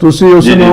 ਤੁਸੀਂ ਉਸ ਨੂੰ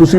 ਤੁਸੀਂ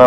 ਨਾ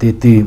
33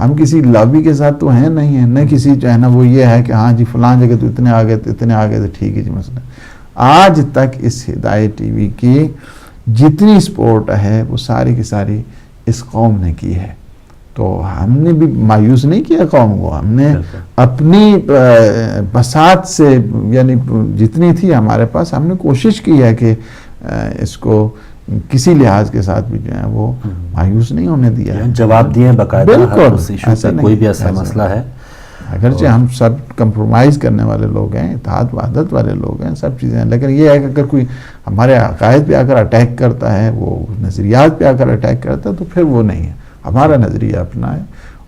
ہم کسی لابی کے ساتھ تو ہیں نہیں ہیں، نہ کسی جو ہے نا وہ یہ ہے کہ ہاں جی فلاں جگہ تو اتنے آگے تو ٹھیک ہے جی مسئلہ. آج تک اس ہدایت ٹی وی کی جتنی سپورٹ ہے وہ ساری کی ساری اس قوم نے کی ہے. تو ہم نے بھی مایوس نہیں کیا قوم کو، ہم نے اپنی بساط سے یعنی جتنی تھی ہمارے پاس ہم نے کوشش کی ہے کہ اس کو کسی لحاظ کے ساتھ بھی جو ہے وہ مایوس نہیں ہونے دیا ہے. جواب دیے باقاعدہ، بالکل کوئی بھی ایسا مسئلہ ہے. اگرچہ ہم سب کمپرومائز کرنے والے لوگ ہیں، اتحاد وحدت والے لوگ ہیں، سب چیزیں ہیں، لیکن یہ ہے کہ اگر کوئی ہمارے عقائد پہ آ کر اٹیک کرتا ہے، وہ نظریات پہ آ کر اٹیک کرتا ہے تو پھر وہ نہیں ہے. ہمارا نظریہ اپنا ہے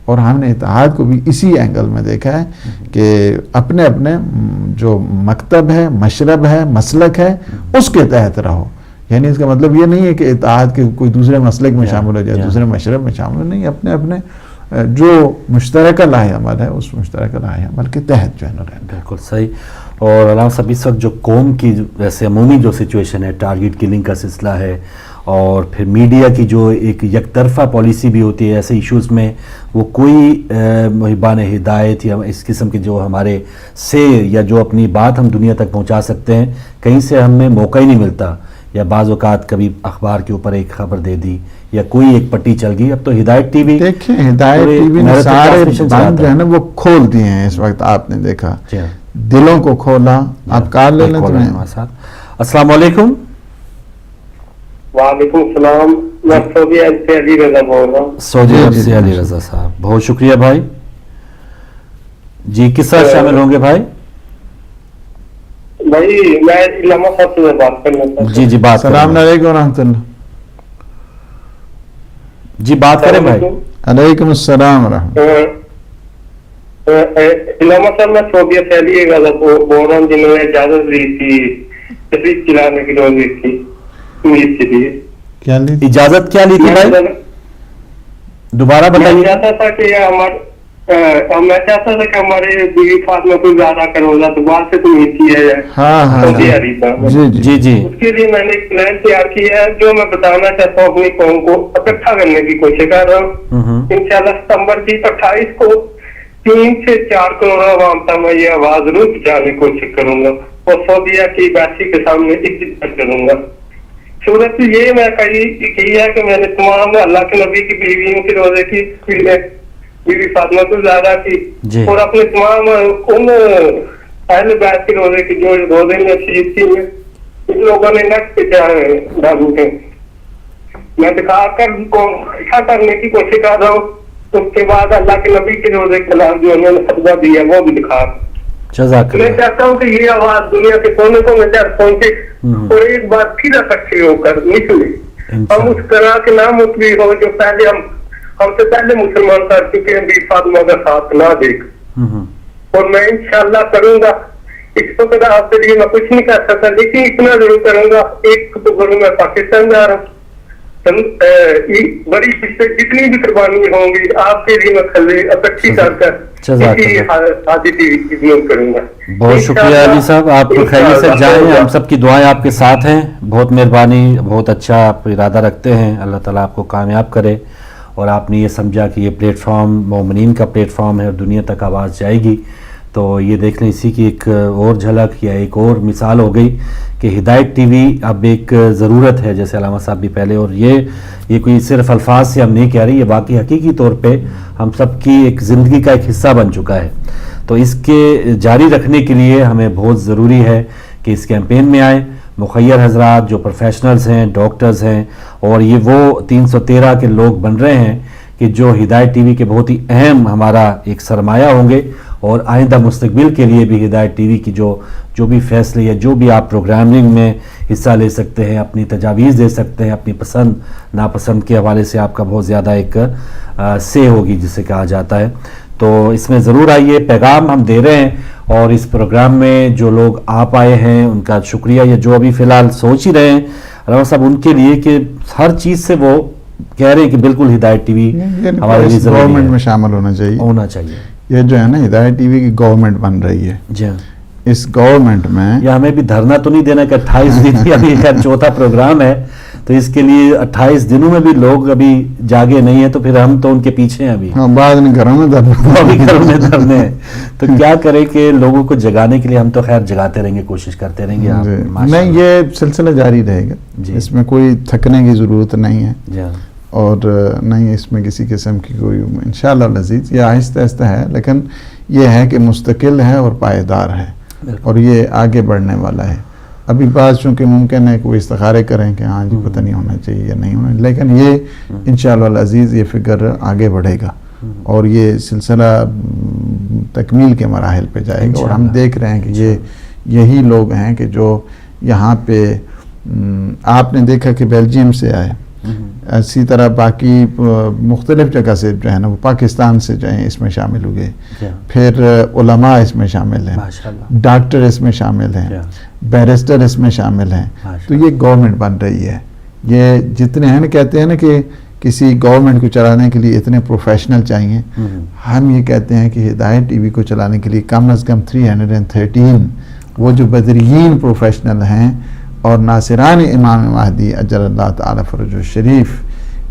اور ہم نے اتحاد کو بھی اسی اینگل میں دیکھا ہے کہ اپنے اپنے جو مکتب ہے، مشرب ہے، مسلک ہے، اس کے تحت رہو. یعنی اس کا مطلب یہ نہیں ہے کہ اتحاد کے کوئی دوسرے مسلک میں شامل ہو جائے، دوسرے مشرب میں شامل نہیں، اپنے اپنے جو مشترکہ لاہ عمل ہے اس مشترکہ لاہ عمل کے تحت جو ہے نا رہنا. بالکل صحیح. اور علامہ صاحب اس وقت جو قوم کی ویسے عمومی جو سچویشن ہے، ٹارگٹ کلنگ کا سلسلہ ہے، اور پھر میڈیا کی جو ایک یک طرفہ پالیسی بھی ہوتی ہے ایسے ایشوز میں، وہ کوئی محبان ہدایت یا اس قسم کے جو ہمارے سے یا جو اپنی بات ہم دنیا تک پہنچا سکتے ہیں کہیں سے ہمیں موقع ہی نہیں ملتا. یا بعض اوقات کبھی اخبار کے اوپر ایک خبر دے دی یا کوئی ایک پٹی چل گئی. اب تو ہدایت ٹی وی دیکھیں، ہدایت ٹی وی نے سارے بند جو ہے نا وہ کھول دیے ہیں. اس وقت آپ نے دیکھا دلوں کو کھولا. آپ کال لے لیں. السلام علیکم. وعلیکم السلام. میں سعودی عرب سے علی رضا بول رہا ہوں. سعودی عرب سے علی رضا صاحب، بہت شکریہ بھائی. جی کس طرح شامل ہوں گے بھائی؟ بھائی میں علامہ صاحب سے بات کرنا چاہتا ہوں. جی بات. السلام علیکم ورحمۃ اللہ. جی بات کریں بھائی. علیکم السلام ورحمۃ اللہ. علامہ صاحب میں سعودی سے علی رضا بول رہا ہوں، جنہوں نے اجازت دی تھی تشریف چلانے کی روزی کی امید کے لیے. کیا لی تھی؟ اجازت کیا لی تھی بھائی؟ دوبارہ بتائیے. میں چاہتا تھا کہ ہمارے بیوی فاطمہ کو زیادہ کروزہ دوبارہ سے تو نہیں کیا ہے. ہاں سعودی عرب جی جی جی. اس کے لیے میں نے ایک پلان تیار کیا ہے جو میں بتانا چاہتا ہوں. اپنی قوم کو اکٹھا کرنے کی کوشش کر رہا ہوں. انشاءاللہ ستمبر کی 28 کو 3 سے 4 کروڑ عوام تک میں یہ آواز ضرور پہنچانے کی کوشش کروں گا اور سعودیہ کی ایمبیسی کے سامنے عزت کروں گا. صورت یہ میں کی ہے کہ میں نے تمام اللہ کے نبی کی بیویوں کے روزے کی بیوی فاطمہ کو زیادہ کی اور اپنے تمام ان اہل بیت کے روزے کی جو روزے میں شہید کی ہیں ان لوگوں نے نیٹ پہ ڈالو ہیں. میں دکھا کر کو اکٹھا کرنے کی کوشش کر رہا ہوں. اس کے بعد اللہ کے نبی کے روزے کے خلاف جو انہوں نے خطبہ دیا وہ بھی دکھا. میں چاہتا ہوں کہ یہ آواز دنیا کے کونے کونے تک پہنچے اور ایک بار پھر اکٹھے ہو کر نکلے. ہم اس طرح کے نام متوی ہو جو پہلے ہم سے پہلے مسلمان کر چکے ہیں، بی فاطمہ کا ساتھ نہ دیکھ. اور میں انشاءاللہ کروں گا. اس وقت آپ کے لیے میں کچھ نہیں کر سکتا لیکن اتنا ضرور کروں گا. ایک تو بولوں میں پاکستان جا رہا ہوں، بڑی جتنی بھی قربانی ہوں گی آپ کے لیے میں کھلے اکٹھی کر کر کروں گا. بہت شکریہ علی صاحب، آپ خیریت سے جائیں. ہم سب کی دعائیں آپ کے ساتھ ہیں. بہت مہربانی، بہت اچھا آپ ارادہ رکھتے ہیں. اللہ تعالیٰ آپ کو کامیاب کرے. اور آپ نے یہ سمجھا کہ یہ پلیٹ فارم مومنین کا پلیٹ فارم ہے اور دنیا تک آواز جائے گی. تو یہ دیکھ لیں اسی کی ایک اور جھلک یا ایک اور مثال ہو گئی کہ ہدایت ٹی وی اب ایک ضرورت ہے، جیسے علامہ صاحب بھی پہلے. اور یہ کوئی صرف الفاظ سے ہم نہیں کہہ رہے، یہ باقی حقیقی طور پہ ہم سب کی ایک زندگی کا ایک حصہ بن چکا ہے. تو اس کے جاری رکھنے کے لیے ہمیں بہت ضروری ہے کہ اس کیمپین میں آئیں. مخیر حضرات جو پروفیشنلز ہیں، ڈاکٹرز ہیں، اور یہ وہ 313 کے لوگ بن رہے ہیں کہ جو ہدایت ٹی وی کے بہت ہی اہم ہمارا ایک سرمایہ ہوں گے. اور آئندہ مستقبل کے لیے بھی ہدایت ٹی وی کی جو بھی فیصلے یا جو بھی آپ پروگرامنگ میں حصہ لے سکتے ہیں، اپنی تجاویز دے سکتے ہیں، اپنی پسند ناپسند کے حوالے سے آپ کا بہت زیادہ ایک سے ہوگی جسے کہا جاتا ہے. تو اس میں ضرور آئیے. پیغام ہم دے رہے ہیں اور اس پروگرام میں جو لوگ آپ آئے ہیں ان کا شکریہ. یا جو ابھی فی الحال سوچ ہی رہے ہیں علامہ صاحب ان کے لیے کہ ہر چیز سے وہ کہہ رہے ہیں کہ بالکل ہدایت ٹی وی ہمارے لیے گورنمنٹ میں شامل ہونا چاہیے. یہ جو ہے نا ہدایت ٹی وی کی گورنمنٹ بن رہی ہے. جی ہاں. اس گورنمنٹ میں یا ہمیں بھی دھرنا تو نہیں دینا کہ 28 دن ابھی خیر چوتھا پروگرام ہے تو اس کے لیے 28 دنوں میں بھی لوگ ابھی جاگے نہیں ہیں، تو پھر ہم تو ان کے پیچھے ہیں ابھی، بعد میں گھروں میں دھرنے ہیں. تو کیا کریں کہ لوگوں کو جگانے کے لیے ہم تو خیر جگاتے رہیں گے، کوشش کرتے رہیں گے. نہیں، یہ سلسلہ جاری رہے گا، اس میں کوئی تھکنے کی ضرورت نہیں ہے، اور نہیں اس میں کسی قسم کی کوئی، انشاءاللہ العزیز یہ آہستہ آہستہ ہے، لیکن یہ ہے کہ مستقل ہے اور پائیدار ہے، اور یہ آگے بڑھنے والا ہے. ابھی بعض چونکہ ممکن ہے کوئی استخارے کریں کہ ہاں جی پتہ نہیں ہونا چاہیے یا نہیں ہونا، لیکن یہ انشاءاللہ العزیز یہ فکر آگے بڑھے گا، اور یہ سلسلہ تکمیل کے مراحل پہ جائے گا. اور ہم دیکھ رہے ہیں کہ یہی لوگ ہیں کہ جو یہاں پہ آپ نے دیکھا کہ بیلجیم سے آئے، اسی طرح باقی مختلف جگہ سے جو ہے نا وہ پاکستان سے جو ہیں اس میں شامل ہوئے، پھر علماء اس میں شامل ہیں، ڈاکٹر اس میں شامل ہیں، بیرسٹر اس میں شامل ہیں. تو یہ گورنمنٹ بن رہی ہے. یہ جتنے ہیں نا، کہتے ہیں نا کہ کسی گورنمنٹ کو چلانے کے لیے اتنے پروفیشنل چاہیے، ہم یہ کہتے ہیں کہ ہدایت ٹی وی کو چلانے کے لیے کم از کم 313 وہ جو بدرین پروفیشنل ہیں، اور ناصران امام مہدی اجل اللہ تعالی فرجہ الشریف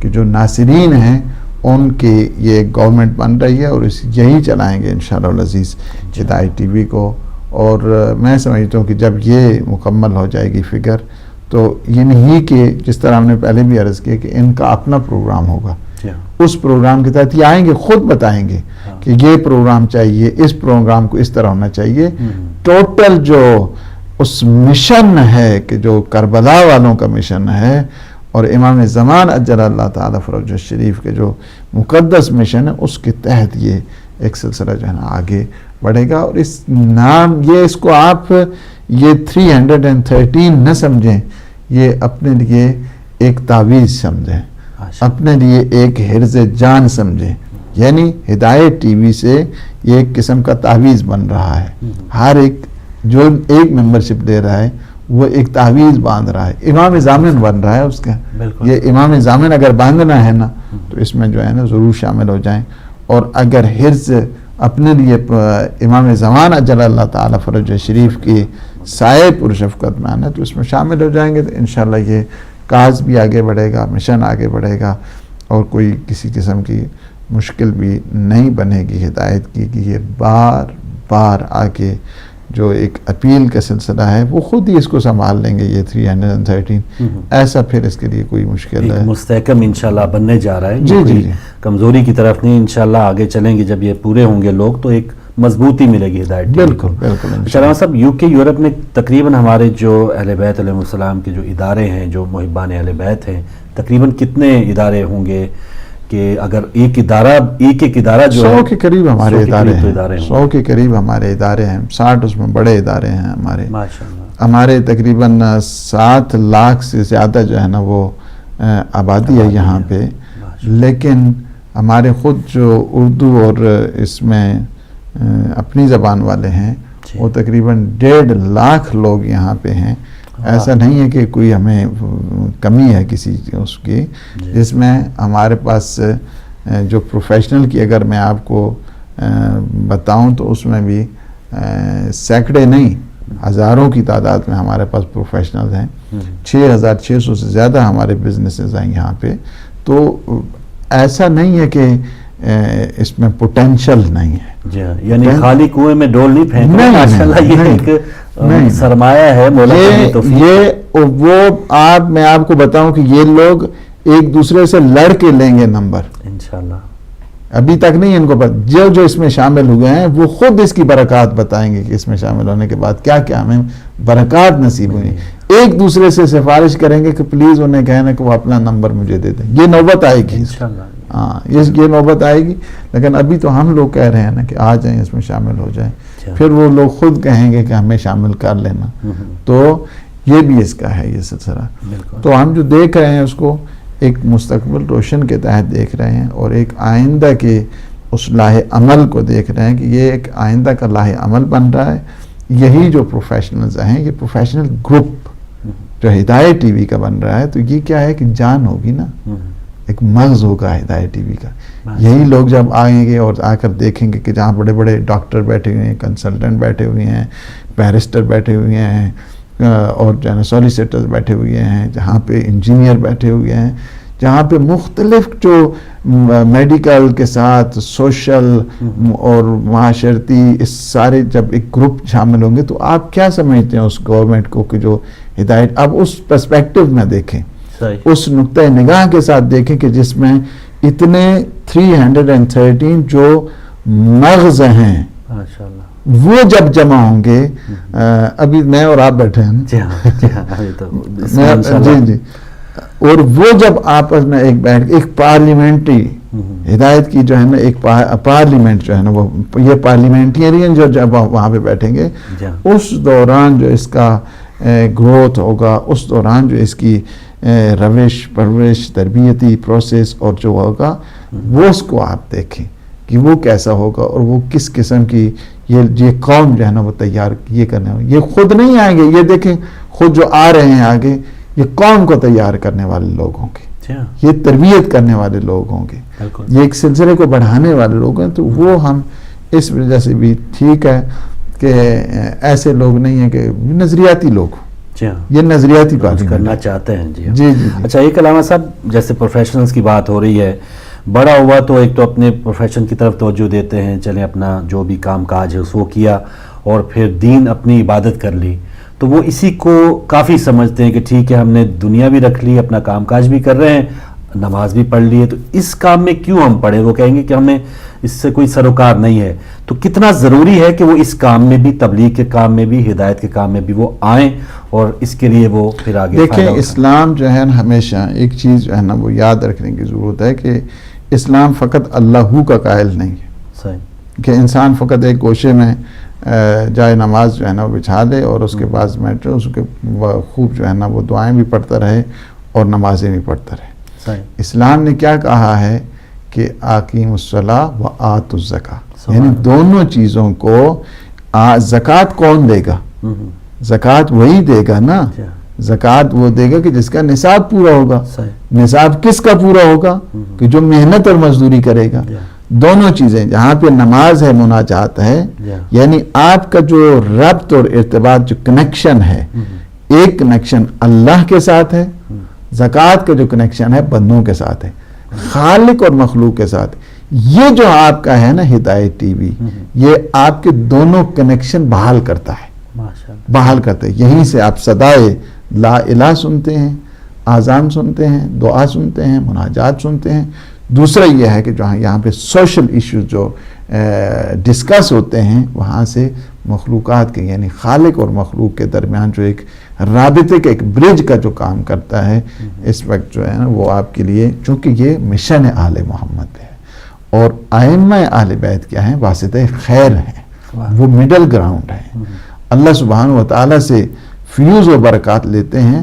کے جو ناصرین ہیں، ان کی یہ گورنمنٹ بن رہی ہے، اور یہی چلائیں گے انشاءاللہ العزیز ہدایت ٹی وی کو. اور میں سمجھتا ہوں کہ جب یہ مکمل ہو جائے گی فگر، تو یہ نہیں کہ جس طرح ہم نے پہلے بھی عرض کیا کہ ان کا اپنا پروگرام ہوگا، اس پروگرام کے تحت یہ آئیں گے، خود بتائیں گے کہ یہ پروگرام چاہیے، اس پروگرام کو اس طرح ہونا چاہیے. ٹوٹل جو اس مشن ہے کہ جو کربلا والوں کا مشن ہے، اور امام زمان اجل اللہ تعالی فرجہ الشریف کے جو مقدس مشن ہے، اس کے تحت یہ ایک سلسلہ جو ہے نا آگے بڑھے گا. اور اس نام اس کو آپ یہ 313 نہ سمجھیں، یہ اپنے لیے ایک تعویذ سمجھیں، اپنے لیے ایک حرز جان سمجھیں. یعنی ہدایت ٹی وی سے یہ ایک قسم کا تعویذ بن رہا ہے. ہر ایک جو ایک ممبرشپ دے رہا ہے وہ ایک تعویذ باندھ رہا ہے، امام ضامن بن رہا ہے اس کا. یہ امام ضامن اگر باندھنا ہے نا تو اس میں جو ہے نا ضرور شامل ہو جائیں. اور اگر حرز اپنے لیے امام زمان اجل اللہ تعالی فرجہ شریف کی سائے پر شفقت میں آنا تو اس میں شامل ہو جائیں گے، تو انشاءاللہ یہ کاز بھی آگے بڑھے گا، مشن آگے بڑھے گا، اور کوئی کسی قسم کی مشکل بھی نہیں بنے گی ہدایت کی. کہ یہ بار بار آگے جو ایک اپیل کا سلسلہ ہے وہ خود ہی اس کو سنبھال لیں گے یہ 313. ایسا پھر اس کے لیے کوئی مشکل ہے، مستحکم انشاءاللہ بننے جا رہا ہے. جی کمزوری کی طرف نہیں، انشاءاللہ آگے چلیں گے. جب یہ پورے ہوں گے لوگ تو ایک مضبوطی ملے گی ہدایت. بالکل. شرما صاحب، UK یورپ میں تقریباً ہمارے جو اہل بیت علیہ السلام کے جو ادارے ہیں، جو محبان اہل بیت ہیں، تقریباً کتنے ادارے ہوں گے کہ اگر ایک ادارہ جو 100 کے قریب ہمارے ادارے ہیں، 100 کے قریب ہمارے ادارے ہیں، 60 اس میں بڑے ادارے ہیں ہمارے. ہمارے تقریباً 7 لاکھ سے زیادہ جو ہے نا وہ آبادی ہے یہاں پہ. لیکن ہمارے خود جو اردو اور اس میں اپنی زبان والے ہیں وہ تقریباً 1.5 لاکھ لوگ یہاں پہ ہیں. ایسا نہیں ہے کہ کوئی ہمیں کمی ہے کسی اس کی، جس میں ہمارے پاس جو پروفیشنل کی اگر میں آپ کو بتاؤں تو اس میں بھی سینکڑے نہیں ہزاروں کی تعداد میں ہمارے پاس پروفیشنل ہیں. 6600 سے زیادہ ہمارے بزنسز ہیں یہاں پہ. تو ایسا نہیں ہے کہ اس میں پوٹینشل نہیں ہے. جی ہاں، یعنی خالی کنویں میں ڈول نہیں پھینکنا، ماشاءاللہ یہ ایک سرمایہ ہے مولا کی توفیق. یہ وہ میں آپ کو بتاؤں کہ یہ لوگ ایک دوسرے سے لڑ کے لیں گے نمبر انشاءاللہ. ابھی تک نہیں ان کو جو اس میں شامل ہوئے ہیں وہ خود اس کی برکات بتائیں گے کہ اس میں شامل ہونے کے بعد کیا کیا ہمیں برکات نصیب ہوئی. ایک دوسرے سے سفارش کریں گے کہ پلیز انہیں کہنا کہ وہ اپنا نمبر مجھے دے دیں. یہ نوبت آئے گی انشاءاللہ. ہاں یہ نوبت آئے گی. لیکن ابھی تو ہم لوگ کہہ رہے ہیں نا کہ آ جائیں اس میں شامل ہو جائیں. پھر وہ لوگ خود کہیں گے کہ ہمیں شامل کر لینا. تو یہ بھی اس کا ہے یہ سلسلہ. تو ہم جو دیکھ رہے ہیں اس کو ایک مستقبل روشن کے تحت دیکھ رہے ہیں، اور ایک آئندہ کے اس لاہ عمل کو دیکھ رہے ہیں کہ یہ ایک آئندہ کا لاہ عمل بن رہا ہے. یہی جو پروفیشنلز ہیں، یہ پروفیشنل گروپ جو ہدایت ٹی وی کا بن رہا ہے، تو یہ کیا ہے کہ جان ہوگی نا، ایک مغز ہوگا ہدایت ٹی وی کا. یہی لوگ جب آئیں گے اور آ کر دیکھیں گے کہ جہاں بڑے بڑے ڈاکٹر بیٹھے ہوئے ہیں، کنسلٹنٹ بیٹھے ہوئے ہیں، بیرسٹر بیٹھے ہوئے ہیں، اور جو ہے نا سولیسیٹرز بیٹھے ہوئے ہیں، جہاں پہ انجینئر بیٹھے ہوئے ہیں، جہاں پہ مختلف جو میڈیکل کے ساتھ سوشل اور معاشرتی اس سارے جب ایک گروپ شامل ہوں گے، تو آپ کیا سمجھتے ہیں اس گورنمنٹ کو کہ جو ہدایت، اب اس پرسپیکٹو میں دیکھیں، اس نقطۂ نگاہ کے ساتھ دیکھیں کہ جس میں اتنے 313 جو مغز ہیں وہ جب جمع ہوں گے، ابھی میں اور آپ بیٹھے ہیں جی، اور وہ جب آپس میں ایک بیٹھ ایک پارلیمنٹری ہدایت کی جو ہے نا ایک پارلیمنٹ جو ہے نا وہ یہ پارلیمنٹیرین جو جب وہاں پہ بیٹھیں گے، اس دوران جو اس کا گروتھ ہوگا، اس دوران جو اس کی روش پرورش تربیتی پروسیس اور جو ہوگا وہ اس کو آپ دیکھیں کہ وہ کیسا ہوگا، اور وہ کس قسم کی یہ قوم جو ہے نا وہ تیار یہ کرنے، یہ خود نہیں آئیں گے، یہ دیکھیں خود جو آ رہے ہیں آگے، یہ قوم کو تیار کرنے والے لوگ ہوں گے، یہ تربیت کرنے والے لوگ ہوں گے، یہ ایک سلسلے کو بڑھانے والے لوگ ہیں. تو وہ ہم اس وجہ سے بھی ٹھیک ہے کہ ایسے لوگ نہیں ہیں کہ نظریاتی لوگ، یہ نظریاتی بات کرنا چاہتے ہیں. جی. اچھا، ایک علامہ صاحب جیسے پروفیشنلز کی بات ہو رہی ہے، بڑا ہوا تو ایک تو اپنے پروفیشن کی طرف توجہ دیتے ہیں، چلیں اپنا جو بھی کام کاج ہے اس کو کیا، اور پھر دین اپنی عبادت کر لی، تو وہ اسی کو کافی سمجھتے ہیں کہ ٹھیک ہے ہم نے دنیا بھی رکھ لی، اپنا کام کاج بھی کر رہے ہیں، نماز بھی پڑھ لی ہے، تو اس کام میں کیوں ہم پڑھیں؟ وہ کہیں گے کہ ہمیں اس سے کوئی سروکار نہیں ہے. تو کتنا ضروری ہے کہ وہ اس کام میں بھی، تبلیغ کے کام میں بھی، ہدایت کے کام میں بھی وہ آئیں، اور اس کے لیے وہ پھر آگے دیکھیں. اسلام جو ہے ہمیشہ ایک چیز جو ہے نا وہ یاد رکھنے کی ضرورت ہے کہ اسلام فقط اللہ کا قائل نہیں ہے کہ انسان فقط ایک گوشے میں جائے نماز جو ہے نا وہ بچھا دے اور اس کے بعد میٹر اس کے خوب جو ہے نا وہ دعائیں بھی پڑھتا رہے اور نمازیں بھی پڑھتا رہے. اسلام نے کیا کہا ہے کہ اقیموا الصلاۃ و آتوا الزکاۃ، یعنی دونوں چیزوں کو. زکوٰۃ کون دے گا؟ زکوٰۃ وہی دے گا نا، زکوٰۃ وہ دے گا کہ جس کا نصاب پورا ہوگا. نصاب کس کا پورا ہوگا؟ کہ جو محنت اور مزدوری کرے گا. دونوں چیزیں، جہاں پہ نماز ہے، مناجات ہے، یعنی آپ کا جو ربط اور ارتباط جو کنیکشن ہے، ایک کنیکشن اللہ کے ساتھ ہے، زکوٰۃ کا جو کنیکشن ہے بندوں کے ساتھ ہے، خالق اور مخلوق کے ساتھ. یہ جو آپ کا ہے نا ہدایت ٹی وی، یہ آپ کے دونوں کنیکشن بحال کرتا ہے، بحال کرتا ہے. یہیں سے آپ صدائے لا الہ سنتے ہیں، آذان سنتے ہیں، دعا سنتے ہیں، مناجات سنتے ہیں. دوسرا یہ ہے کہ جہاں یہاں پہ سوشل ایشوز جو ڈسکس ہوتے ہیں، وہاں سے مخلوقات کے یعنی خالق اور مخلوق کے درمیان جو ایک رابطے کے ایک برج کا جو کام کرتا ہے اس وقت جو ہے نا وہ آپ کے لیے، چونکہ یہ مشن آل محمد ہے اور ائمہ اہل بیت کیا ہیں؟ واسطہ خیر ہیں، وہ مڈل گراؤنڈ ہیں. اللہ سبحانہ و تعالیٰ سے فیوز و برکات لیتے ہیں،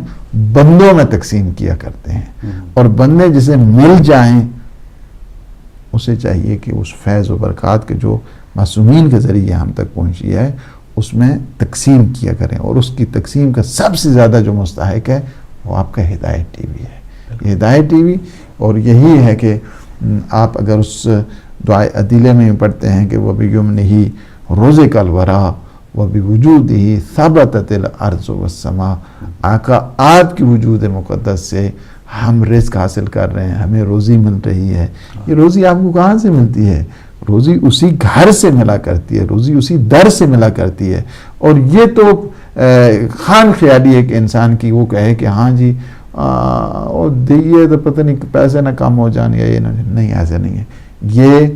بندوں میں تقسیم کیا کرتے ہیں، اور بندے جسے مل جائیں اسے چاہیے کہ اس فیض و برکات کے جو معصومین کے ذریعے ہم تک پہنچی ہے اس میں تقسیم کیا کریں. اور اس کی تقسیم کا سب سے زیادہ جو مستحق ہے وہ آپ کا ہدایت ٹی وی ہے. یہ ہدایت ٹی وی، اور یہی ہے کہ آپ اگر اس دعائے عدیلے میں پڑھتے ہیں کہ وَبِيُمْنِهِ رُزِقَ الْوَرَىٰ وَبِوُجُودِهِ ثَبَتَتِ الْأَرْضُ وَالسَّمَاءُ، آقا آپ کی وجود مقدس سے ہم رزق حاصل کر رہے ہیں، ہمیں روزی مل رہی ہے. یہ روزی آپ کو کہاں سے ملتی ہے؟ روزی اسی گھر سے ملا کرتی ہے، روزی اسی در سے ملا کرتی ہے. اور یہ تو خام خیالی ہے کہ انسان کی وہ کہے کہ ہاں جی اور دیئے تو پتہ نہیں پیسے نہ کم ہو جان، یا یہ نہیں، ایسے نہیں ہے. یہ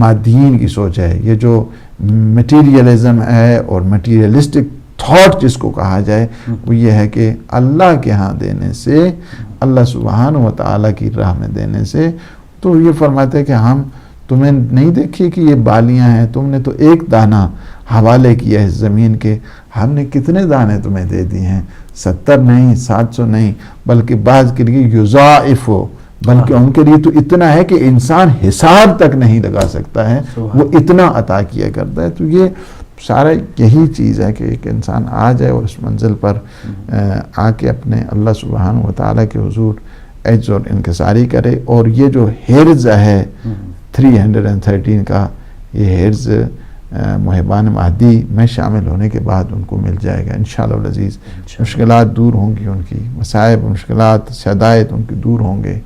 مادین کی سوچ ہے، یہ جو میٹیریلزم ہے اور میٹیریلسٹک تھاٹ جس کو کہا جائے، وہ یہ ہے کہ اللہ کے ہاں دینے سے، اللہ سبحانہ و تعالیٰ کی راہ میں دینے سے. تو یہ فرماتے ہیں کہ ہم تمہیں نہیں دیکھیے کہ یہ بالیاں ہیں، تم نے تو ایک دانہ حوالے کیا ہے زمین کے، ہم نے کتنے دانے تمہیں دے دیے ہیں، 70 نہیں، 700 نہیں، بلکہ بعض کے لیے یضاعف ہو، بلکہ ان کے لیے تو اتنا ہے کہ انسان حساب تک نہیں لگا سکتا ہے، وہ اتنا عطا کیا کرتا ہے. تو یہ سارا یہی چیز ہے کہ ایک انسان آ جائے اور اس منزل پر آ کے اپنے اللہ سبحانہ و تعالیٰ کے حضور عجز اور انکساری کرے. اور یہ جو حرز ہے 313 کا، یہ حرز محبان مہدی میں شامل ہونے کے بعد ان کو مل جائے گا انشاءاللہ العزیز. مشکلات دور ہوں گی ان کی، مصائب مشکلات شدائد ان کے دور ہوں گے،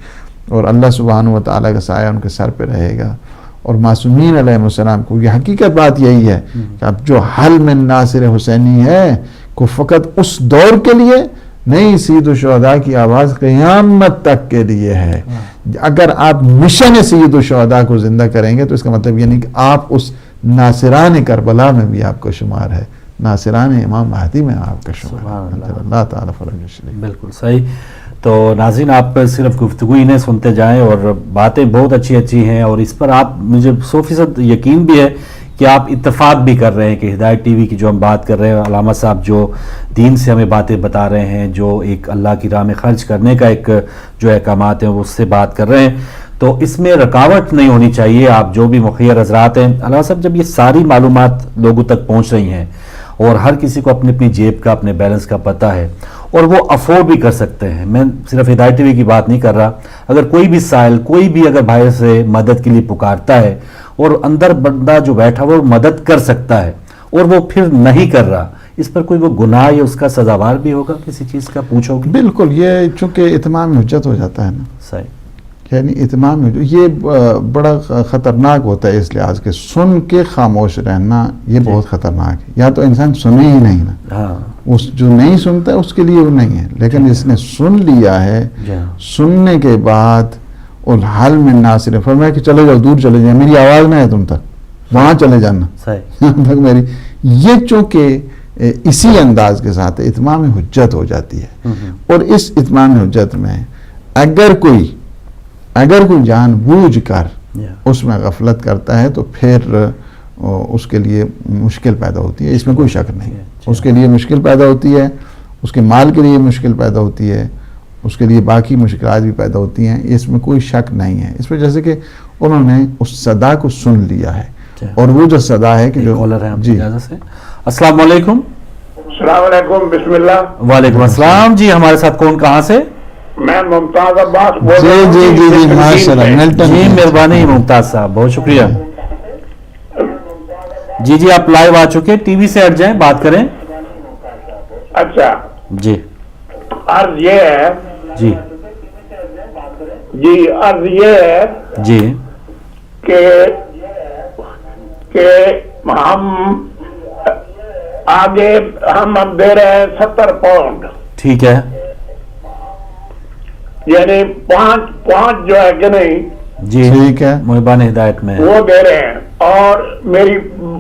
اور اللہ سبحانہ و تعالیٰ کا سایہ ان کے سر پہ رہے گا. اور معصومین علیہ السلام کو یہ حقیقت بات یہی ہے کہ اب جو حل من ناصر حسینی ہے کو فقط اس دور کے لیے نہیں، سید الشہداء کی آواز قیامت تک کے لیے ہے. اگر آپ مشن سید الشہداء کو زندہ کریں گے تو اس کا مطلب یہ نہیں کہ آپ اس ناصران کربلا میں بھی آپ کو شمار ہے، ناصران امام مہدی میں آپ کا شمار ہے. اللہ تعالیٰ فرج شریف. بالکل صحیح. تو ناظرین آپ صرف گفتگو انہیں سنتے جائیں، اور باتیں بہت اچھی اچھی ہیں، اور اس پر آپ مجھے 100% یقین بھی ہے کہ آپ اتفاق بھی کر رہے ہیں کہ ہدایت ٹی وی کی جو ہم بات کر رہے ہیں، علامہ صاحب جو دین سے ہمیں باتیں بتا رہے ہیں، جو ایک اللہ کی راہ میں خرچ کرنے کا ایک جو احکامات ہیں وہ اس سے بات کر رہے ہیں، تو اس میں رکاوٹ نہیں ہونی چاہیے. آپ جو بھی مخیر حضرات ہیں، علامہ صاحب جب یہ ساری معلومات لوگوں تک پہنچ رہی ہیں اور ہر کسی کو اپنی اپنی جیب کا اپنے بیلنس کا پتہ ہے اور وہ افورڈ بھی کر سکتے ہیں، میں صرف ہدایت ٹی وی کی بات نہیں کر رہا، اگر کوئی بھی سائل کوئی بھی اگر بھائی سے مدد کے لیے پکارتا ہے اور اندر بندہ جو بیٹھا وہ مدد کر سکتا ہے اور وہ پھر نہیں کر رہا، اس پر کوئی وہ گناہ یا اس کا سزاوار بھی ہوگا کسی چیز کا؟ پوچھو گے. بالکل، یہ چونکہ اتمام حجت ہو جاتا ہے نا، صحیح، یعنی اتمام یہ بڑا خطرناک ہوتا ہے اس لحاظ کے سن کے خاموش رہنا یہ بہت خطرناک ہے. یا تو انسان سنے ہی نہیں نا، ہاں اس جو نہیں سنتا ہے اس کے لیے وہ نہیں ہے، لیکن اس نے سن لیا ہے، سننے کے بعد الحل من ناصر فرمایا کہ چلے جاؤ، دور چلے جائیں، میری آواز نہ ہے تم تک، وہاں چلے جانا، یہاں تک میری. یہ چونکہ اسی انداز کے ساتھ اتمام حجت ہو جاتی ہے. اور اس اتمام حجت میں اگر کوئی جان بوجھ کر اس میں غفلت کرتا ہے تو پھر اس کے لیے مشکل پیدا ہوتی ہے، اس میں کوئی شک نہیں. اس کے لیے مشکل پیدا ہوتی ہے، اس کے مال کے لیے مشکل پیدا ہوتی ہے، اس کے لیے باقی مشکلات بھی پیدا ہوتی ہیں، اس میں کوئی شک نہیں ہے. اس وجہ سے کہ انہوں نے اس صدا کو سن لیا ہے، اور وہ جو صدا ہے کہ جو کالر ہے. جی السلام علیکم. السلام علیکم. بسم اللہ. وعلیکم السلام. جی ہمارے ساتھ کون کہاں سے؟ میں ممتاز عباس بول رہا ہوں. جی ماشاءاللہ. جی مہربانی ممتاز صاحب، بہت شکریہ. جی آپ لائیو آ چکے، ٹی وی سے ہٹ جائیں، بات کریں. اچھا جی عرض یہ ہے جی عرض یہ ہے جی کہ ہم آگے ہم دے رہے ہیں 70 پاؤنڈ، ٹھیک ہے، یعنی پانچ جو ہے کہ نہیں جی ٹھیک ہے، محبان ہدایت میں وہ دے رہے ہیں، اور میری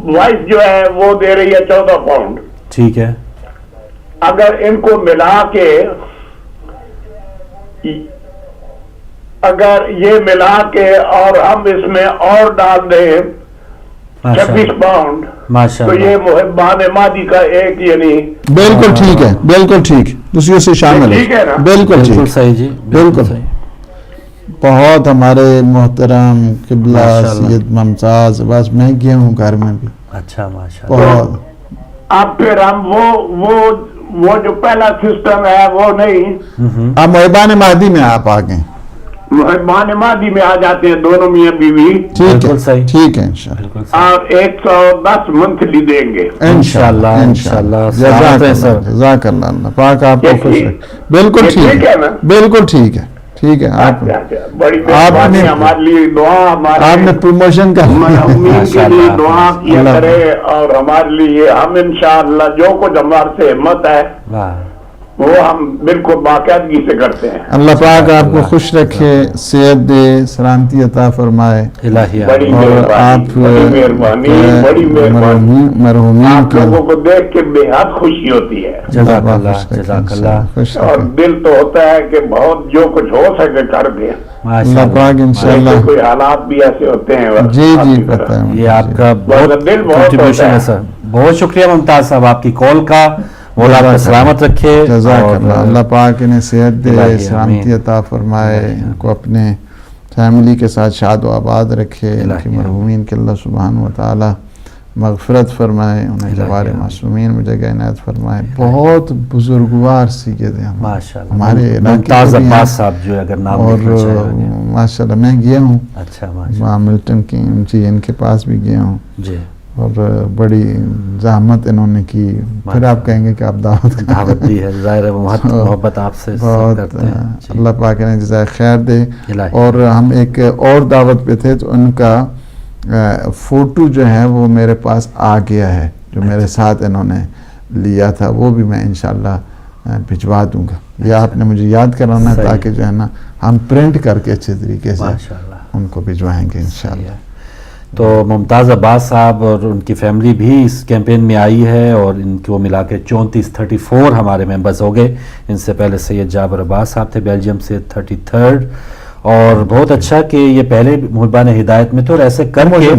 وائف جو ہے وہ دے رہی ہے 14 پاؤنڈ. ٹھیک ہے. اگر ان کو ملا کے اور ہم اس میں اور ڈال دیں 26 پاؤنڈ، تو یہ محبان مادی کا ایک یعنی بالکل ٹھیک ہے، بالکل ٹھیک، اسی سے شامل ٹھیک ہے نا؟ بالکل ٹھیک، صحیح جی، بالکل صحیح. بہت ہمارے محترم قبلہ سید ممتاز، بس میں گیا ہوں گھر میں بھی. اچھا ماشاءاللہ. بہت. اب پھر ہم وہ جو پہلا سسٹم ہے وہ نہیں، اب محبان مہدی میں آپ آ گئے، محبان مادی میں آ جاتے ہیں دونوں میاں بیوی، ٹھیک ہے، صحیح، ٹھیک ہے انشاءاللہ، اور 110 منتھلی دیں گے انشاءاللہ، انشاءاللہ. جزاک اللہ، اللہ پاک آپ کو خوش رکھے. بالکل ٹھیک ہے، بالکل ٹھیک ہے، ٹھیک ہے. آپ بڑی مہربانی، ہمارے لیے دعا، آپ نے پروموشن کا امین کے لیے دعا کیا کرے، اور ہمارے لیے ہم انشاءاللہ جو کچھ ہمارے سے ہمت ہے وہ ہم بالکل باقاعدگی سے کرتے ہیں. اللہ پاک آپ کو خوش رکھے، صحت دے، سلامتی عطا فرمائے، اور آپ مرحومین کے لوگوں کو دیکھ کے بے حد خوشی ہوتی ہے. جزاک اللہ، جزاک اللہ. اور دل تو ہوتا ہے کہ بہت جو کچھ ہو سکے کر دیں. اللہ پاک انشاءاللہ. کوئی حالات بھی ایسے ہوتے ہیں. جی پتہ ہے، یہ آپ کا بہت کنٹریبیوشن ہے سر. بہت شکریہ ممتاز صاحب آپ کی کال کا. مولا آپ کو سلامت رکھے. جزاک اللہ. اللہ پاک انہیں صحت دے، سلامتی عطا فرمائے، ان کو اپنے فیملی کے ساتھ شاد و آباد رکھے، ان کی مرحومین کے اللہ سبحانہ و تعالی مغفرت فرمائے، انہیں جوار معصومین میں جگہ عنایت فرمائے. بہت بزرگوار سید ہیں ہمارے ممتاز عباس صاحب جو اگر نام اور ماشاءاللہ میں گیا ہوں اچھا وہاں ملٹن کی ان کے پاس بھی گیا ہوں، جی، اور بڑی زحمت انہوں نے کی. پھر آپ کہیں گے کہ آپ دعوت دی ہے، ظاہر ہے محبت آپ سے کرتے ہیں. اللہ پاک نے جزائے خیر دے. اور ہم ایک اور دعوت پہ تھے تو ان کا فوٹو جو ہے وہ میرے پاس آ گیا ہے، جو میرے ساتھ انہوں نے لیا تھا، وہ بھی میں انشاءاللہ بھجوا دوں گا. یہ آپ نے مجھے یاد کرانا ہے تاکہ جو ہے نا ہم پرنٹ کر کے اچھے طریقے سے ان کو بھجوائیں گے انشاءاللہ. تو ممتاز عباس صاحب اور ان کی فیملی بھی اس کیمپین میں آئی ہے، اور ان کو ملا کے 34 ہمارے ممبرز ہو گئے. ان سے پہلے سید جابر عباس صاحب تھے بیلجیم سے 33rd. اور بہت اچھا کہ یہ پہلے محبان ہدایت میں تھے، اور ایسے کر کے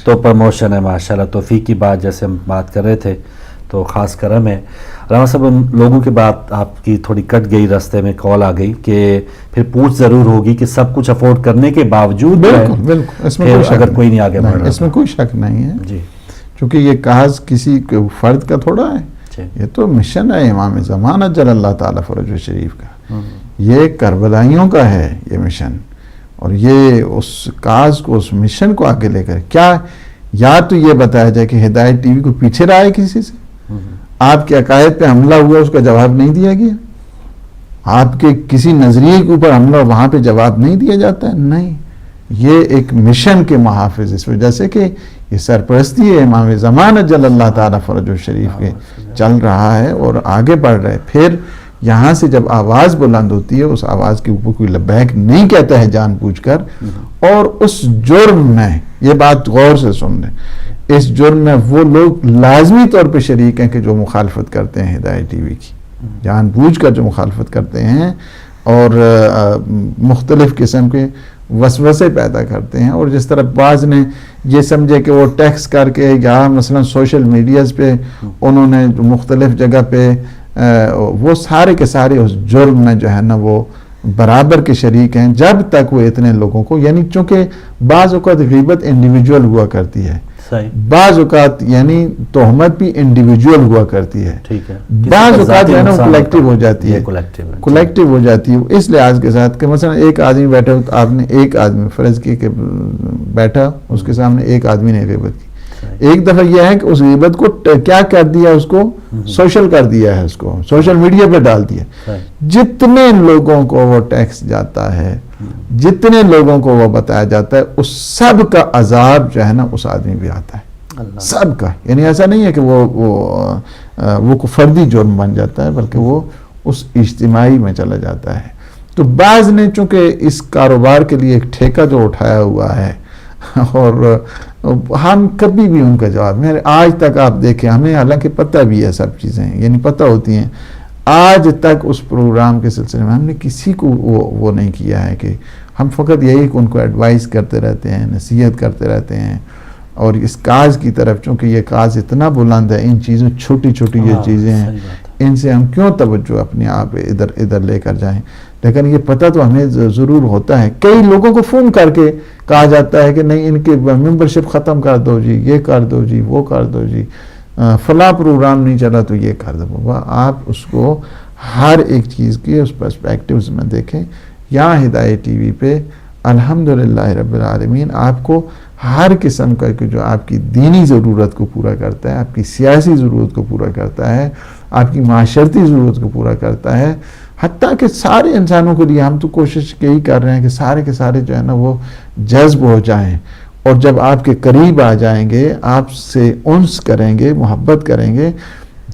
تو پروموشن ہے ماشاءاللہ. توفیق کی بات جیسے ہم بات کر رہے تھے تو خاص کرم ہے. علامہ صاحب ان لوگوں کی بات آپ کی تھوڑی کٹ گئی، راستے میں کال آ گئی کہ پھر پوچھ ضرور ہوگی کہ سب کچھ افورڈ کرنے کے باوجود بالکل اس میں اگر کوئی نہیں آگے بڑھ رہا، اس میں کوئی شک نہیں ہے جی، چونکہ یہ کاز کسی فرد کا تھوڑا ہے، یہ تو مشن ہے امام زمان اجل اللہ تعالیٰ فرجہ شریف کا. یہ کربلائیوں کا ہے یہ مشن، اور یہ اس کاز کو، اس مشن کو آگے لے کر کیا، یا تو یہ بتایا جائے کہ ہدایت ٹی وی کو پیچھے رہا ہے کسی سے، آپ کے عقائد پہ حملہ ہوا اس کا جواب نہیں دیا گیا، آپ کے کسی نظریے کے اوپر حملہ وہاں پہ جواب نہیں دیا جاتا ہے. نہیں، یہ ایک مشن کے محافظ، اس وجہ سے کہ یہ سرپرستی ہے امام زمان اجل اللہ تعالیٰ فرجہ شریف کے چل رہا ہے اور آگے بڑھ رہے. پھر یہاں سے جب آواز بلند ہوتی ہے، اس آواز کے اوپر کوئی لبیک نہیں کہتا ہے جان بوجھ کر، اور اس جرم میں، یہ بات غور سے سن لیں، اس جرم میں وہ لوگ لازمی طور پہ شریک ہیں کہ جو مخالفت کرتے ہیں ہدایت ٹی وی کی، جان بوجھ کر جو مخالفت کرتے ہیں اور مختلف قسم کے وسوسے پیدا کرتے ہیں. اور جس طرح بعض نے یہ سمجھے کہ وہ ٹیکس کر کے یا مثلا سوشل میڈیاز پہ انہوں نے مختلف جگہ پہ وہ سارے کے سارے اس جرم میں جو ہے نا وہ برابر کے شریک ہیں، جب تک وہ اتنے لوگوں کو، یعنی چونکہ بعض اوقات غیبت انڈیویجول ہوا کرتی ہے، بعض اوقات یعنی تہمت بھی انڈیویجول ہوا کرتی ہے، بعض اوقات جو ہے نا کلیکٹیو ہو جاتی ہے، کلیکٹیو ہو جاتی ہے. اس لحاظ کے ساتھ کہ مثلا ایک آدمی بیٹھا، آپ نے ایک آدمی فرض کی کہ بیٹھا، اس کے سامنے ایک آدمی نے غیبت کی، ایک دفعہ یہ ہے کہ اس غیبت کو کیا کر دیا، اس کو سوشل کر دیا ہے، اس کو سوشل میڈیا پہ ڈال دیا. جتنے لوگوں کو وہ ٹیکس جاتا ہے، جتنے لوگوں کو وہ بتایا جاتا ہے، اس سب کا عذاب جو ہے نا اس آدمی بھی آتا ہے، سب کا. یعنی ایسا نہیں ہے کہ وہ فردی جرم بن جاتا ہے، بلکہ وہ اس اجتماعی میں چلا جاتا ہے. تو بعض نے چونکہ اس کاروبار کے لیے ایک ٹھیکہ جو اٹھایا ہوا ہے، اور ہم کبھی بھی ان کا جواب، میرے آج تک آپ دیکھیں، ہمیں حالانکہ پتہ بھی ہے سب چیزیں، یعنی پتہ ہوتی ہیں، آج تک اس پروگرام کے سلسلے میں ہم نے کسی کو وہ نہیں کیا ہے کہ ہم فقط یہی کہ ان کو ایڈوائز کرتے رہتے ہیں، نصیحت کرتے رہتے ہیں. اور اس کاز کی طرف، چونکہ یہ کاز اتنا بلند ہے، ان چیزوں چھوٹی چھوٹی یہ چیزیں ہیں، ان سے ہم کیوں توجہ اپنے آپ ادھر لے کر جائیں. لیکن یہ پتہ تو ہمیں ضرور ہوتا ہے. کئی لوگوں کو فون کر کے کہا جاتا ہے کہ نہیں، ان کے ممبرشپ ختم کر دو جی، یہ کر دو جی، وہ کر دو جی، فلاں پروگرام نہیں چلا تو یہ کر دو. آپ اس کو ہر ایک چیز کی اس پرسپیکٹیوز میں دیکھیں. یہاں ہدایت ٹی وی پہ الحمدللہ رب العالمین آپ کو ہر قسم کا کہ جو آپ کی دینی ضرورت کو پورا کرتا ہے، آپ کی سیاسی ضرورت کو پورا کرتا ہے، آپ کی معاشرتی ضرورت کو پورا کرتا ہے، حتیٰ کہ سارے انسانوں کے لیے ہم تو کوشش یہی کر رہے ہیں کہ سارے کے سارے جو ہے نا وہ جذب ہو جائیں، اور جب آپ کے قریب آ جائیں گے، آپ سے انس کریں گے، محبت کریں گے.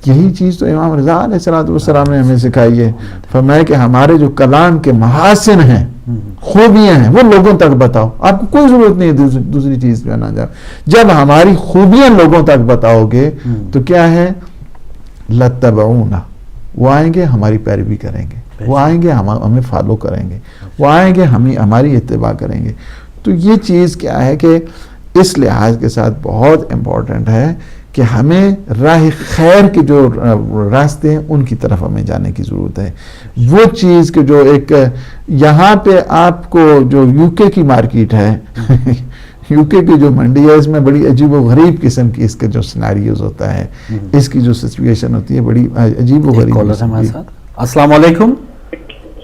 یہی چیز تو امام رضا علیہ السلام نے ہمیں سکھائی ہے. فرمایا کہ ہمارے جو کلام کے محاسن ہیں، خوبیاں ہیں، وہ لوگوں تک بتاؤ. آپ کو کوئی ضرورت نہیں ہے دوسری چیز پہ نہ جاؤ. جب ہماری خوبیاں لوگوں تک بتاؤ گے تو کیا ہے، لتبعونا، وہ آئیں گے ہماری پیروی کریں گے، وہ آئیں گے ہمیں فالو کریں گے، وہ آئیں گے ہماری اتباع کریں گے. تو یہ چیز کیا ہے کہ اس لحاظ کے ساتھ بہت امپورٹنٹ ہے کہ ہمیں راہ خیر کے جو راستے ہیں ان کی طرف ہمیں جانے کی ضرورت ہے. وہ چیز کہ جو ایک یہاں پہ آپ کو جو یو کے کی مارکیٹ ہے، یو کے کی جو منڈی ہے، اس میں بڑی عجیب و غریب قسم کی اس کے جو سیناریوز ہوتا ہے، اس کی جو سچویشن ہوتی ہے، بڑی عجیب و غریب. السلام علیکم.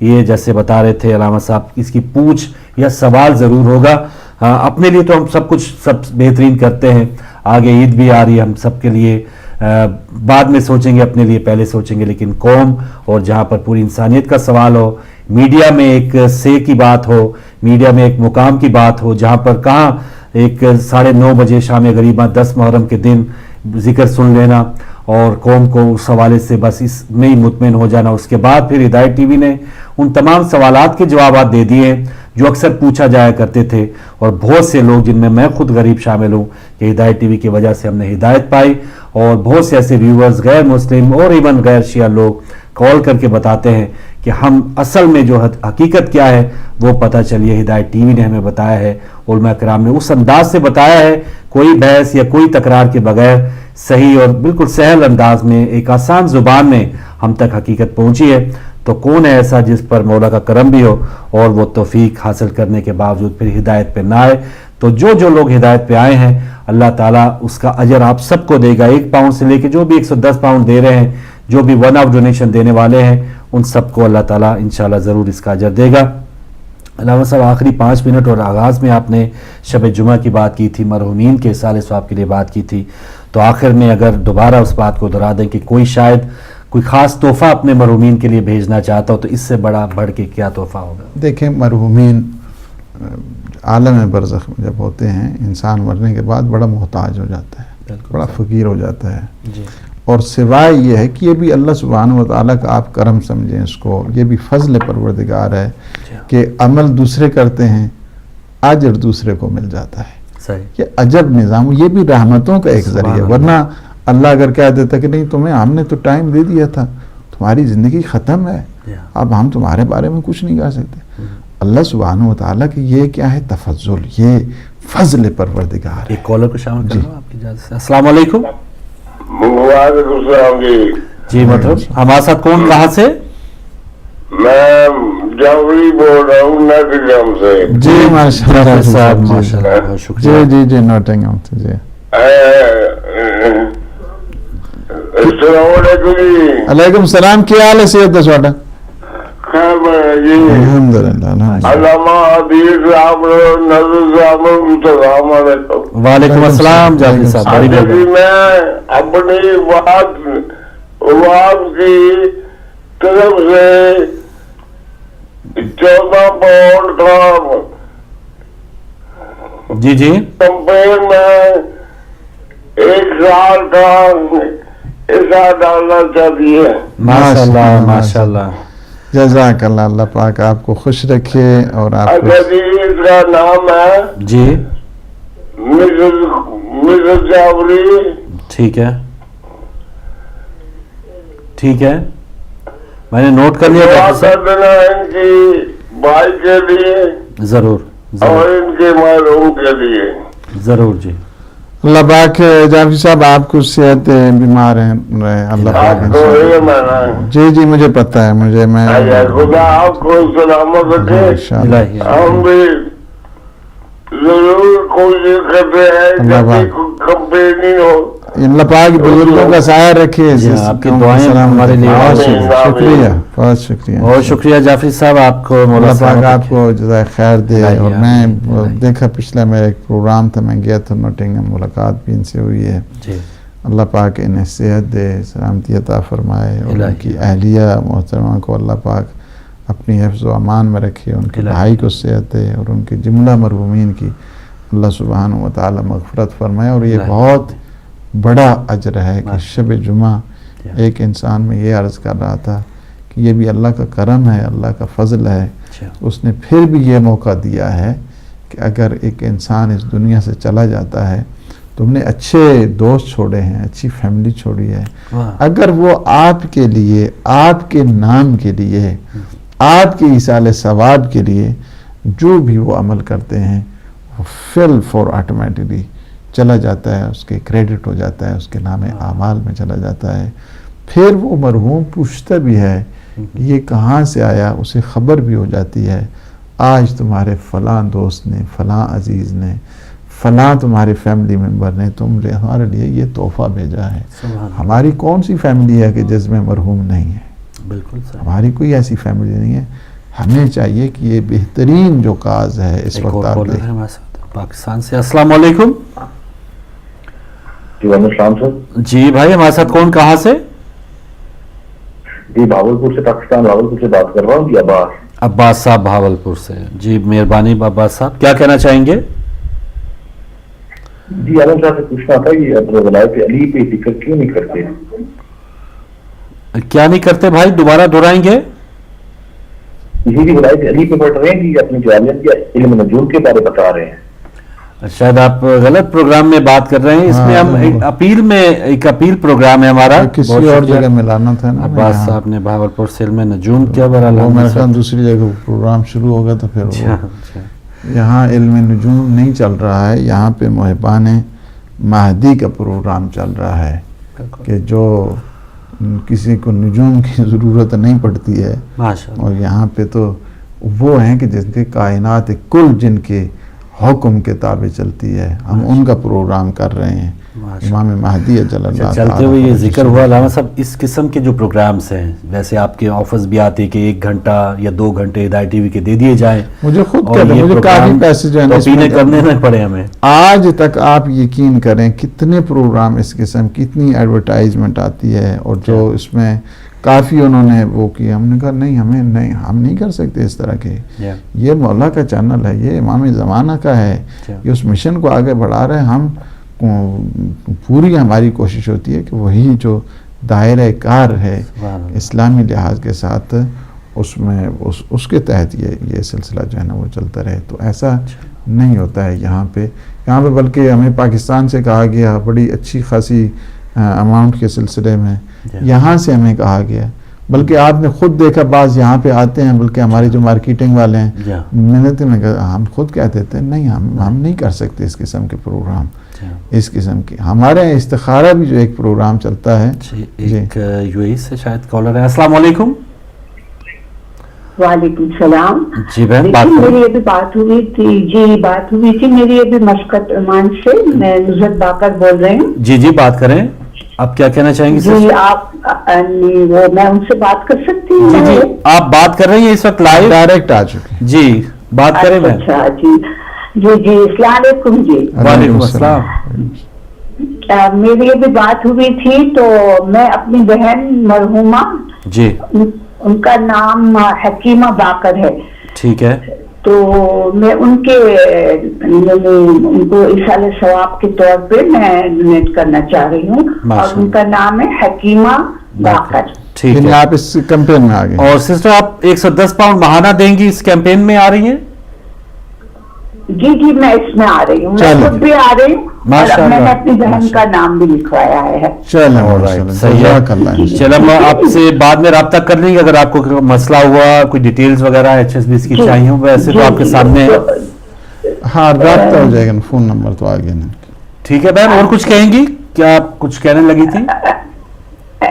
یہ جیسے بتا رہے تھے علامہ صاحب، اس کی پوچھ یا سوال ضرور ہوگا. اپنے لیے تو ہم سب بہترین کرتے ہیں، آگے عید بھی آ رہی ہے، ہم سب کے لیے بعد میں سوچیں گے، اپنے لیے پہلے سوچیں گے، لیکن قوم اور جہاں پر پوری انسانیت کا سوال ہو، میڈیا میں ایک سے کی بات ہو، میڈیا میں ایک مقام کی بات ہو، جہاں پر کہاں ایک 9:30 بجے شام غریبہ 10 محرم کے دن ذکر سن لینا اور قوم کو اس حوالے سے بس اس میں ہی مطمئن ہو جانا. اس کے بعد پھر ہدایت ٹی وی نے ان تمام سوالات کے جوابات دے دیے جو اکثر پوچھا جایا کرتے تھے، اور بہت سے لوگ جن میں خود غریب شامل ہوں کہ ہدایت ٹی وی کی وجہ سے ہم نے ہدایت پائی، اور بہت سے ایسے ویورز غیر مسلم اور ایون غیر شیعہ لوگ کال کر کے بتاتے ہیں کہ ہم اصل میں جو حقیقت کیا ہے وہ پتہ چلیے ہدایت ٹی وی نے ہمیں بتایا ہے، علماء کرام نے اس انداز سے بتایا ہے، کوئی بحث یا کوئی تکرار کے بغیر صحیح اور بالکل سہل انداز میں ایک آسان زبان میں ہم تک حقیقت پہنچی ہے. تو کون ہے ایسا جس پر مولا کا کرم بھی ہو اور وہ توفیق حاصل کرنے کے باوجود پھر ہدایت پہ نہ آئے. تو جو لوگ ہدایت پہ آئے ہیں اللہ تعالیٰ اس کا اجر آپ سب کو دے گا، 1 پاؤنڈ سے لے کے جو بھی 110 پاؤنڈ دے رہے ہیں، جو بھی 1 آف ڈونیشن دینے والے ہیں، ان سب کو اللہ تعالیٰ انشاءاللہ ضرور اس کا اجر دے گا. علامہ صاحب آخری 5 منٹ اور آغاز میں آپ نے شب جمعہ کی بات کی تھی، مرحومین کے اصالہ ثواب کے لیے بات کی تھی، تو آخر میں اگر دوبارہ اس بات کو دہرا دیں کہ کوئی شاید کوئی خاص تحفہ اپنے مرحومین کے لیے بھیجنا چاہتا ہو تو اس سے بڑھ کے کیا تحفہ ہوگا؟ دیکھیں، مرحومین عالم برزخ میں جب ہوتے ہیں، انسان مرنے کے بعد بڑا محتاج ہو جاتا ہے، بڑا فقیر ہو جاتا ہے جی. اور سوائے یہ ہے کہ یہ بھی اللہ سبحانہ و تعالیٰ کا آپ کرم سمجھیں اس کو، یہ بھی فضل پروردگار ہے کہ عمل دوسرے کرتے ہیں، اجر دوسرے کو مل جاتا ہے. یہ عجب نظام، یہ بھی رحمتوں کا ایک ذریعہ ہے. ورنہ اللہ اگر کہہ دیتا کہ نہیں تمہیں ہم نے تو ٹائم دے دیا تھا، تمہاری زندگی ختم ہے، اب ہم تمہارے بارے میں کچھ نہیں کر سکتے. اللہ سبحانہ و تعالیٰ کی یہ کیا ہے تفضل، یہ فضل پروردگار ہے. ایک کالر کو شامل کرنا آپ کی اجازت سے. السلام علیکم. وعلیکم السلام جی مطلب ہمارے ساتھ کون کہاں سے؟ میں جعفری بول رہا ہوں ناٹنگھم سے. جی ماشاءاللہ صاحب، ماشاءاللہ بہت شکریہ. جی ناٹنگھم سے. جی السلام علیکم جی. علیکم السلام. کیا حال ہے؟ صحت ہے تھوڑا؟ خیر جی الحمدللہ. علامہ حدیث صاحب نظر صاحب السلام علیکم. وعلیکم السلام جعفری صاحب. جی میں اپنی بات کی طرف سے 14 پاؤنڈ کا جی کمپین میں 1 سال کا حصہ ڈالنا چاہتی ہے. ماشاءاللہ ماشاءاللہ. جزاک اللہ. اللہ پاک آپ کو خوش رکھے. اور آپ اس کا نام ہے جی مسز جعفری. ٹھیک ہے ٹھیک ہے، میں نے نوٹ کر لیا. کر دینا ان کی بھائی کے لیے ضرور اور ان کے محروم کے لیے ضرور. جی اللہ پاک جعفری صاحب آپ کو صحت بیمار ہیں اللہ پاک. جی مجھے پتہ ہے، میں خدا آپ کو سلامت رکھے. ہم بھی ضرور کوشش کرتے ہیں کہ کمپینی ہو. اللہ پاک بزرگوں کا سایہ رکھے. آپ کی دعائیں ہمارے لیے شکریہ، بہت شکریہ. بہت شکریہ جعفری صاحب. آپ کو مولا پاک آپ کو جزائے خیر دے. اور میں دیکھا پچھلا میرا ایک پروگرام تھا، میں گیا تھا نوٹنگھم، ملاقات بھی ان سے ہوئی ہے. اللہ پاک انہیں صحت دے، سلامتی عطا فرمائے، اور ان کی اہلیہ محترمہ کو اللہ پاک اپنی حفظ و امان میں رکھے، ان کے بھائی کو صحت دے، اور ان کے جملہ مرحومین کی اللہ سبحانہ و تعالی مغفرت فرمائے. اور یہ بہت بڑا اجر ہے کہ شب جمعہ ایک انسان میں یہ عرض کر رہا تھا کہ یہ بھی اللہ کا کرم ہے، اللہ کا فضل ہے. اس نے پھر بھی یہ موقع دیا ہے کہ اگر ایک انسان اس دنیا سے چلا جاتا ہے، تم نے اچھے دوست چھوڑے ہیں، اچھی فیملی چھوڑی ہے، اگر وہ آپ کے لیے، آپ کے نام کے لیے، آپ کے ایصال ثواب کے لیے جو بھی وہ عمل کرتے ہیں وہ فل فور آٹومیٹکلی چلا جاتا ہے، اس کے کریڈٹ ہو جاتا ہے، اس کے نام اعمال میں چلا جاتا ہے. پھر وہ مرحوم پوچھتا بھی ہے کہ یہ کہاں سے آیا، اسے خبر بھی ہو جاتی ہے آج تمہارے فلاں دوست نے، فلاں عزیز نے، فلاں تمہارے فیملی ممبر نے ہمارے لیے یہ تحفہ بھیجا ہے. ہماری کون سی فیملی ہے کہ جس میں مرحوم نہیں ہے؟ بالکل سر. ہماری کوئی ایسی فیملی نہیں ہے. ہمیں چاہیے کہ یہ بہترین جو کاز ہے اس وقت آپ دیکھیں. پاکستان سے السلام علیکم. جی وعلیکم السلام سر. جی بھائی ہمارے ساتھ کون کہاں سے؟ جی بھاولپور سے، پاکستان بھاولپور سے بات کر رہا ہوں. جی عباس صاحب بھاولپور سے. جی مہربانی عباس صاحب، کیا کہنا چاہیں گے؟ جی عالم صاحب سے پوچھنا تھا کہ اپنے ولایت علی پہ ذکر کیوں نہیں کرتے؟ کیا نہیں کرتے بھائی؟ دوبارہ دہرائیں گے؟ اسی کی ولایت علی پہ پڑھ رہے ہیں کہ اپنی جامعت یا علم نجوم کے بارے بتا رہے ہیں. شاید آپ غلط پروگرام میں بات کر رہے ہیں. اس میں ہم ایک اپیل پروگرام ہے ہمارا. کسی اور جگہ ملانا تھا نا. عباس صاحب نے بھاولپور سے علم نجوم کیا میرے خیال دوسری جگہ پروگرام شروع ہوگا تو پھر یہاں علم نجوم نہیں چل رہا ہے. یہاں پہ محبان مہدی کا پروگرام چل رہا ہے کہ جو کسی کو نجوم کی ضرورت نہیں پڑتی ہے. اور یہاں پہ تو وہ ہیں کہ جن کے کائنات کل جن کے حکم کے تابع چلتی ہے. ہم ان کا پروگرام کر رہے ہیں. امام مہدی اجل اللہ تعالیٰ. چلتے ہوئے یہ ذکر ہوا علامہ صاحب، اس قسم کے جو پروگرامز ہیں، ویسے آپ کے آفرز بھی آتے کہ 1 گھنٹہ یا 2 گھنٹے ہدایت ٹی وی کے دے دیے جائیں. مجھے خود کہتے ہیں مجھے کافی پیسے جو ہے کرنے نہ پڑے ہمیں. آج تک آپ یقین کریں کتنے پروگرام اس قسم کتنی ایڈورٹائزمنٹ آتی ہے اور جو اس میں کافی انہوں نے وہ کیا. ہم نے کہا نہیں، ہم نہیں کر سکتے اس طرح کے. یہ مولا کا چینل ہے، یہ امام زمانہ کا ہے، یہ اس مشن کو آگے بڑھا رہے ہیں. ہم پوری ہماری کوشش ہوتی ہے کہ وہی جو دائرہ کار ہے اسلامی لحاظ کے ساتھ اس کے تحت یہ سلسلہ جو ہے نا وہ چلتا رہے. تو ایسا نہیں ہوتا ہے یہاں پہ بلکہ ہمیں پاکستان سے کہا گیا بڑی اچھی خاصی اماؤنٹ کے سلسلے میں. یہاں سے ہمیں کہا گیا، بلکہ آپ نے خود دیکھا بعض یہاں پہ آتے ہیں، بلکہ ہمارے جو مارکیٹنگ والے ہیں میں کہا ہم خود کہتے تھے نہیں ہم نہیں کر سکتے اس قسم کے پروگرام. اس قسم کی ہمارے استخارہ بھی جو ایک پروگرام چلتا ہے. ایک یو اے سے شاید کالر ہے. السلام علیکم. وعلیکم السلام. جی بہن میری ابھی بات ہوئی تھی میری ابھی مشقت ایمان سے. میں نصرت باقر بول رہی ہوں. جی بات کریں. آپ کیا کہنا چاہیں گے؟ جی آپ میں ان سے بات کر سکتی ہوں؟ جی آپ بات کر رہی ہیں اس وقت لائیو ڈائریکٹ آ چکے. جی بات کریں. اچھا جی السلام علیکم. جی وعلیکم السلام. میری ابھی بات ہوئی تھی تو میں اپنی بہن مرحومہ، جی ان کا نام حکیمہ باقر ہے. ٹھیک ہے. تو میں ان کو ایصال ثواب کے طور پہ میں ڈونیٹ کرنا چاہ رہی ہوں اور ان کا نام ہے حکیمہ باقر. ٹھیک ہے. آپ اس کیمپین میں آ گئے. اور سسٹر آپ 110 پاؤنڈ ماہانہ دیں گی اس کیمپین میں آ رہی ہیں؟ جی میں اس میں آ رہی ہوں. میں خود بھی آ رہی ہوں اور میں نے اپنی بہن کا نام بھی لکھوایا ہے. چلو میں آپ سے بعد میں رابطہ کر لیں گے اگر آپ کو مسئلہ ہوا، کوئی ڈیٹیلز وغیرہ HSBC کی چاہیے ہوں. ویسے تو آپ کے سامنے ہاں رابطہ ہو جائے گا. فون نمبر تو آگے نا. ٹھیک ہے بہن. اور کچھ کہیں گی؟ کیا آپ کچھ کہنے لگی تھی؟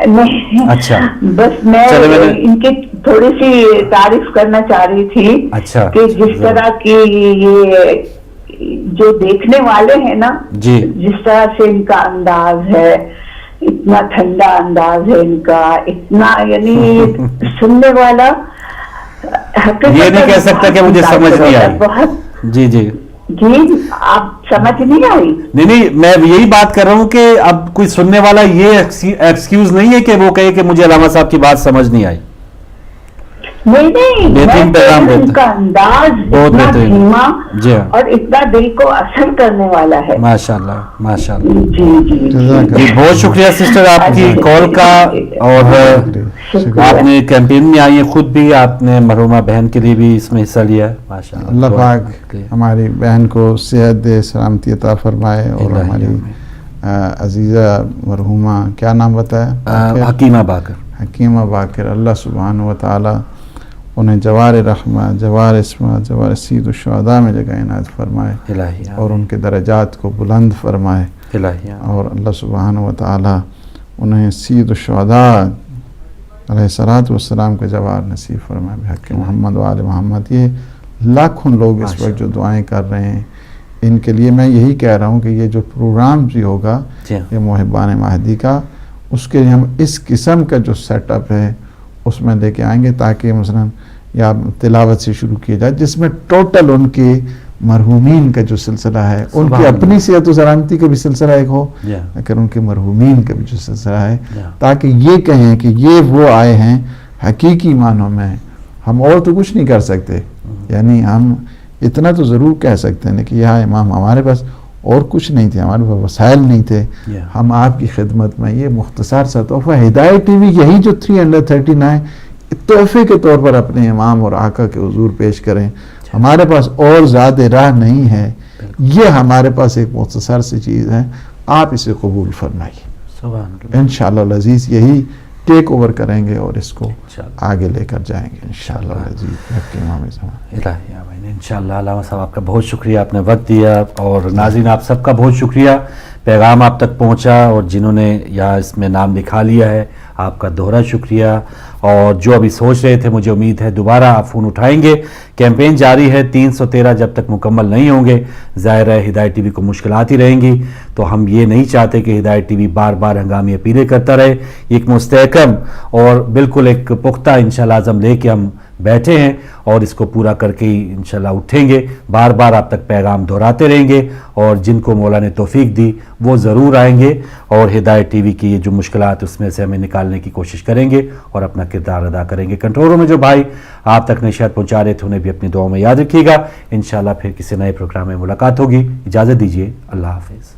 نہیں اچھا بس میں ان کی تھوڑی سی تعریف کرنا چاہ رہی تھی. اچھا کہ جس طرح کی یہ جو دیکھنے والے ہیں نا، جس طرح سے ان کا انداز ہے، اتنا ٹھنڈا انداز ہے ان کا، اتنا یعنی سننے والا یہ نہیں کہہ سکتا کہ مجھے سمجھ نہیں آئی. بہت جی آپ سمجھ نہیں آئی؟ نہیں میں یہی بات کر رہا ہوں کہ اب کوئی سننے والا یہ ایکسکیوز نہیں ہے کہ وہ کہے کہ مجھے علامہ صاحب کی بات سمجھ نہیں آئی. نہیں ان کا انداز اتنا دھیما اور اتنا دل کو اثر کرنے والا ہے. ماشاءاللہ. جی بہت شکریہ سسٹر آپ کی کال کا. اور آپ نے کیمپین میں آئی ہیں، خود بھی آپ نے مرحومہ بہن کے لیے بھی اس میں حصہ لیا. ماشاءاللہ. اللہ پاک ہماری بہن کو صحت دے، سلامتی عطا فرمائے. اور ہماری عزیزہ مرحومہ کیا نام بتایا؟ حکیمہ باقر. اللہ سبحانہ و تعالی انہیں جوار رحمہ، جوار اسمہ، جوار سید الشہداء میں جگہ عنایت فرمائے اور ان کے درجات کو بلند فرمائے. اور اللہ سبحانہ و تعالی انہیں سید الشہداء علیہ الصلوۃ والسلام کے جوار نصیب فرمائے بحق محمد و آل محمد. یہ لاکھوں لوگ اس وقت جو دعائیں کر رہے ہیں، ان کے لیے میں یہی کہہ رہا ہوں کہ یہ جو پروگرام بھی ہوگا یہ محبان مہدی کا، اس کے لیے ہم اس قسم کا جو سیٹ اپ ہے اس میں لے کے آئیں گے تاکہ مثلاً یا تلاوت سے شروع کیا جائے جس میں ٹوٹل ان کے مرحومین کا جو سلسلہ ہے، ان کی اپنی صحت و سلامتی کا بھی سلسلہ ایک ہو، لیکن ان کے مرحومین کا بھی جو سلسلہ ہے، تاکہ یہ کہیں کہ یہ وہ آئے ہیں حقیقی معنوں میں. ہم اور تو کچھ نہیں کر سکتے، یعنی ہم اتنا تو ضرور کہہ سکتے ہیں کہ یہاں امام ہمارے پاس اور کچھ نہیں تھے، ہمارے پاس وسائل نہیں تھے، ہم آپ کی خدمت میں یہ مختصر سا تحفہ ہدایت ٹی وی یہی جو 339 تحفے کے طور پر اپنے امام اور آقا کے حضور پیش کریں. ہمارے پاس اور زیادہ راہ نہیں ہے، یہ ہمارے پاس ایک مختصر سی چیز ہے، آپ اسے قبول فرمائیے. انشاءاللہ العزیز یہی ٹیک اوور کریں گے اور اس کو آگے لے کر جائیں گے انشاءاللہ العزیز. انشاءاللہ. علامہ صاحب آپ کا بہت شکریہ، آپ نے وقت دیا، اور ناظرین آپ سب کا بہت شکریہ، پیغام آپ تک پہنچا، اور جنہوں نے یا اس میں نام لکھا لیا ہے آپ کا دوہرا شکریہ، اور جو ابھی سوچ رہے تھے مجھے امید ہے دوبارہ آپ فون اٹھائیں گے. کیمپین جاری ہے، 313 جب تک مکمل نہیں ہوں گے ظاہر ہے ہدایت ٹی وی کو مشکلات ہی رہیں گی. تو ہم یہ نہیں چاہتے کہ ہدایت ٹی وی بار بار ہنگامی اپیلیں کرتا رہے. ایک مستحکم اور بالکل ایک پختہ انشاءاللہ عزم لے کے ہم بیٹھے ہیں، اور اس کو پورا کر کے ہی انشاءاللہ اٹھیں گے. بار بار آپ تک پیغام دہراتے رہیں گے، اور جن کو مولا نے توفیق دی وہ ضرور آئیں گے، اور ہدایت ٹی وی کی یہ جو مشکلات اس میں سے ہمیں نکالنے کی کوشش کریں گے اور اپنا کردار ادا کریں گے. کنٹرول روم میں جو بھائی آپ تک نشریات پہنچا رہے تھے انہیں بھی اپنی دعاؤں میں یاد رکھیے گا. انشاءاللہ پھر کسی نئے پروگرام میں ملاقات ہوگی. اجازت دیجیے، اللہ حافظ.